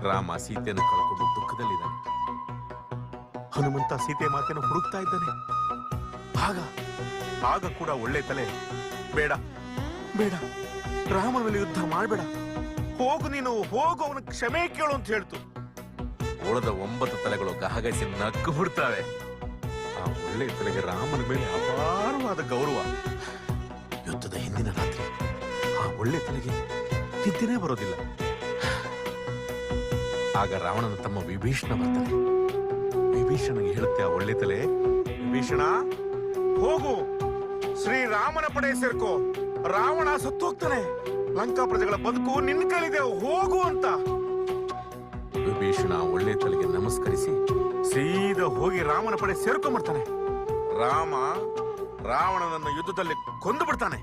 ರಾಮ ಸೀತೆಯನ್ನು ಕಳ್ಕೊಂಡು ದುಃಖದಲ್ಲಿದ್ದಾನೆ. ಹನುಮಂತ ಸೀತೆ ಮಾತೆಯನ್ನು ಹುಡುಕ್ತಾ ಇದ್ದಾನೆ. ಆಗ ಕೂಡ ಒಳ್ಳೆ ತಲೆ, ಬೇಡ ಬೇಡ, ರಾಮನ ಮೇಲೆ ಯುದ್ಧ ಮಾಡಬೇಡ, ಹೋಗು, ನೀನು ಹೋಗು, ಅವನ ಕ್ಷಮೆ ಕೇಳು ಅಂತ ಹೇಳ್ತು. ಉಳಿದ 9 ತಲೆಗಳು ಗಹಗಸಿ ನಕ್ಕು ಬಿಡ್ತಾವೆ. ಆ ಒಳ್ಳೆ ತಲೆಗೆ ರಾಮನ ಮೇಲೆ ಅಪಾರವಾದ ಗೌರವ. ಯುದ್ಧದ ಹಿಂದಿನ ರಾತ್ರಿ ಆ ಒಳ್ಳೆ ತಲೆಗೆ ನಿದ್ದೆನೇ ಬರೋದಿಲ್ಲ. ಆಗ ರಾವಣನ ತಮ್ಮ ವಿಭೀಷಣ ಬರ್ತಾನೆ. ವಿಭೀಷಣಗೆ ಹೇಳುತ್ತೆ ಆ ಒಳ್ಳೆ ತಲೆ, ವಿಭೀಷಣ ಹೋಗು, ಶ್ರೀರಾಮನ ಪಡೆ ಸೇರ್ಕೋ, ರಾವಣ ಸತ್ತು ಹೋಗ್ತಾನೆ, ಲಂಕಾ ಪ್ರಜೆಗಳ ಬದುಕು ನಿನ್ನ ಕೈಲಿದೆ, ಹೋಗು ಅಂತ. ವಿಭೀಷಣ ಒಳ್ಳೆ ತಲೆಗೆ ನಮಸ್ಕರಿಸಿ ಸೀದಾ ಹೋಗಿ ರಾಮನ ಪಡೆ ಸೇರ್ಕೊಂಡ್ಬಿಡ್ತಾನೆ. ರಾಮ ರಾವಣನನ್ನು ಯುದ್ಧದಲ್ಲಿ ಕೊಂದು ಬಿಡ್ತಾನೆ.